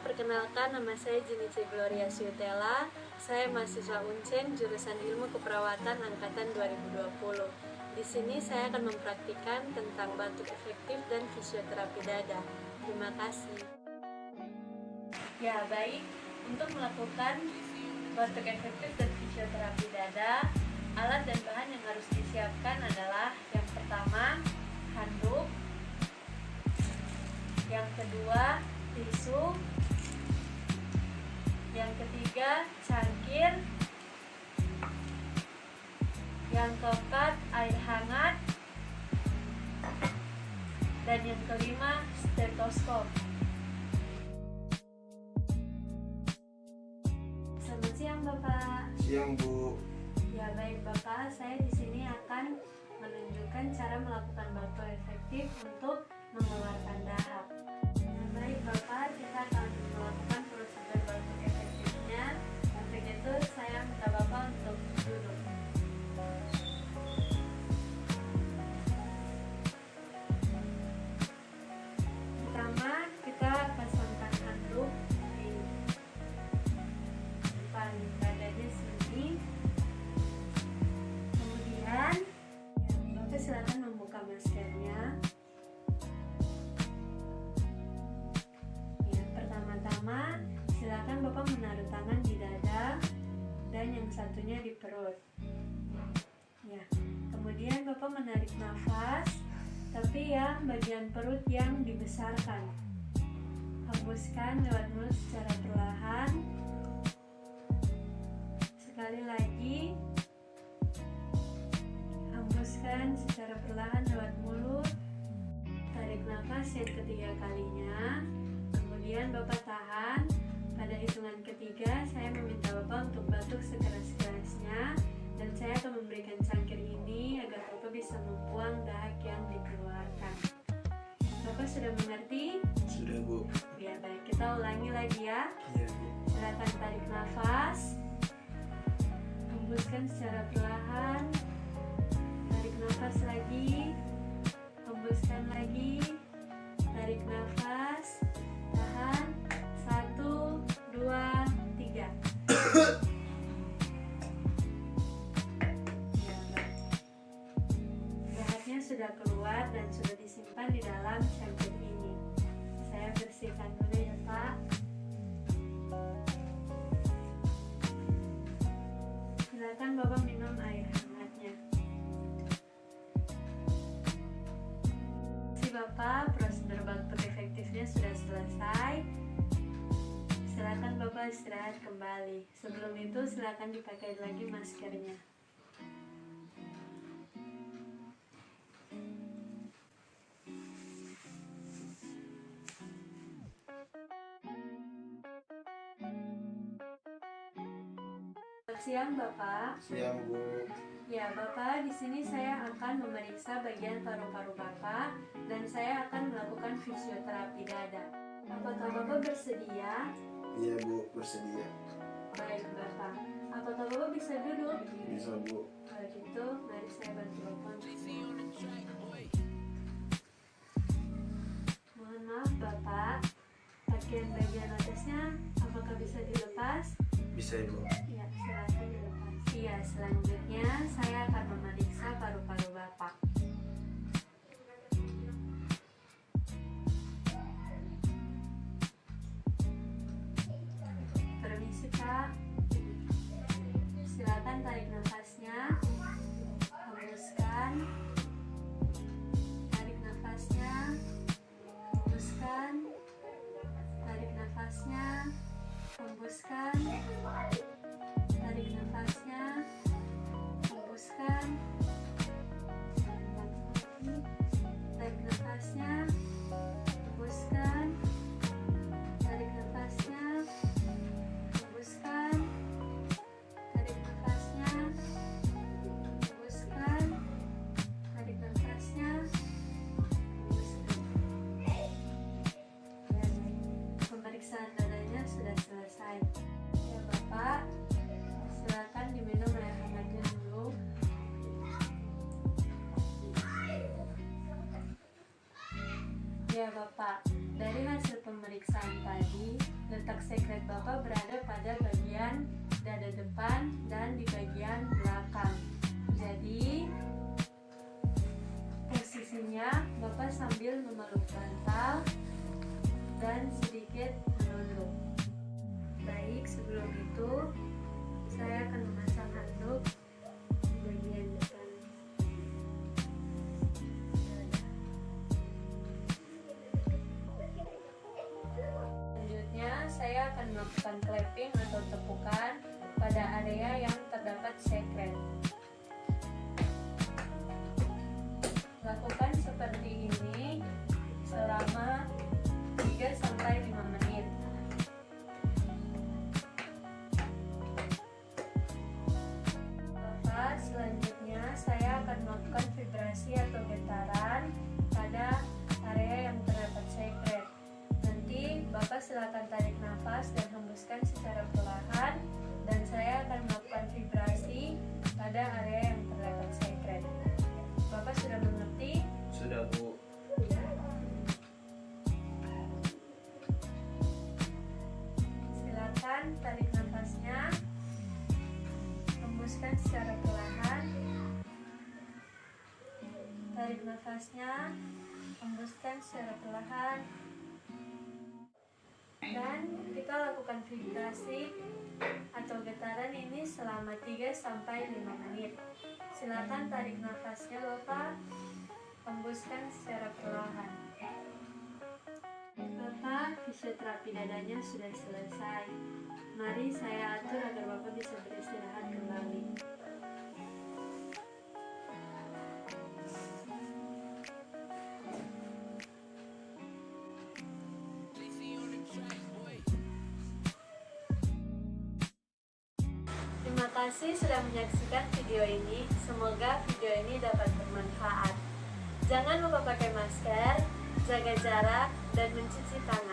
perkenalkan, nama saya Jenice Gloria Syutela. Saya mahasiswa Uncen, jurusan Ilmu Keperawatan angkatan 2020. Di sini saya akan mempraktikkan tentang batuk efektif dan fisioterapi dada. Terima kasih. Ya, baik. Untuk melakukan batuk efektif dan fisioterapi dada, alat dan bahan yang harus disiapkan adalah yang pertama, handuk, yang kedua, tisu, yang ketiga, cangkir, yang keempat, air hangat, dan yang kelima, stetoskop. Selamat siang, Bapak. Siang, Bu. Ya, baik, Bapak. Saya di sini akan menunjukkan cara melakukan batuk efektif untuk mengeluarkan dahak. Ya, baik, Bapak. Kita akan melakukan prosedur batuk efektifnya. Untuk itu, saya minta Bapak untuk duduk. Pertama, kita pasangkan handuk di depan dadanya sini. Kemudian, Bapak silakan membuka maskernya. Ya, pertama-tama silakan Bapak menaruh tangan di dada dan yang satunya di perut. Ya, kemudian Bapak menarik nafas, tapi ya bagian perut yang dibesarkan. Hembuskan lewat mulut secara perlahan. Sekali lagi, hembuskan secara perlahan lewat mulut. Tarik nafas yang ketiga kalinya. Kemudian Bapak tahan. Pada hitungan ketiga, saya meminta Bapak untuk batuk sekeras-kerasnya. Dan saya akan memberikan cangkir ini agar Bapak bisa membuang dahak yang dikeluarkan. Bapak sudah mengerti? Sudah, Bu. Ya, baik. Kita ulangi lagi ya. Iya, Bu. Silakan tarik nafas. Hembuskan secara perlahan. Tarik nafas lagi. Hembuskan lagi. Tarik nafas. Tahan. 1, 2, 3. Dahaknya sudah keluar dan sudah disimpan di dalam cangkir ini. Saya bersihkan dulu ya, Pak. Silakan Bapak minum air hangatnya. Si Bapak, prosedur batuk efektifnya sudah selesai. Silakan Bapak istirahat kembali. Sebelum itu silakan dipakai lagi maskernya. Selamat siang, Bapak. Siang, Bu. Ya, Bapak, di sini saya akan memeriksa bagian paru-paru Bapak dan saya akan melakukan fisioterapi dada. Apakah Bapak bersedia? Iya, Bu. Bersedia. Baik, Bapak. Apakah Bapak bisa duduk? Bisa, Bu. Kalau gitu, mari saya bantu Bapak. Mohon maaf, Bapak. Bagian atasnya, apakah bisa dilepas? Bisa, Bu. Ya, silakan dilepas. Iya, selanjutnya saya akan memeriksa paru-paru Bapak. Permisi, Pak. Silakan tarik nafasnya. Hembuskan. Tarik nafasnya. Hembuskan. Tarik nafasnya. Hembuskan. Tarik nafasnya. Hembuskan. Tarik nafasnya. Hembuskan. Tarik nafasnya. Hembuskan. Tarik nafasnya. Hembuskan. Tarik nafasnya. Hembuskan. Pemeriksaan dadanya sudah selesai. Ya, Bapak, silakan diminum air hangatnya dulu. Ya, Bapak, dari hasil pemeriksaan tadi letak sekret Bapak berada pada bagian dada depan dan di bagian belakang. Jadi posisinya Bapak sambil memeluk bantal dan sedikit menunduk. Baik, sebelum itu saya akan memasang handuk di bagian depan. Selanjutnya saya akan melakukan clapping atau tepukan pada area yang terdapat sekret. Lakukan seperti ini selama 3-5 menit. Selanjutnya saya akan melakukan vibrasi atau getaran pada area yang terdapat sekret. Nanti Bapak silakan tarik nafas dan hembuskan secara perlahan, dan saya akan melakukan vibrasi pada area yang terdapat sekret. Bapak sudah mengerti? Sudah, Bu. Silakan tarik nafasnya, hembuskan secara perlahan. Tarik nafasnya, hembuskan secara perlahan. Dan kita lakukan vibrasi atau getaran ini selama 3-5 menit. Silakan tarik nafasnya Bapak, hembuskan secara perlahan. Bapak, fisioterapi dadanya sudah selesai. Mari saya atur agar Bapak bisa beristirahat kembali. Terima kasih sudah menyaksikan video ini. Semoga video ini dapat bermanfaat. Jangan lupa pakai masker, jaga jarak, dan mencuci tangan.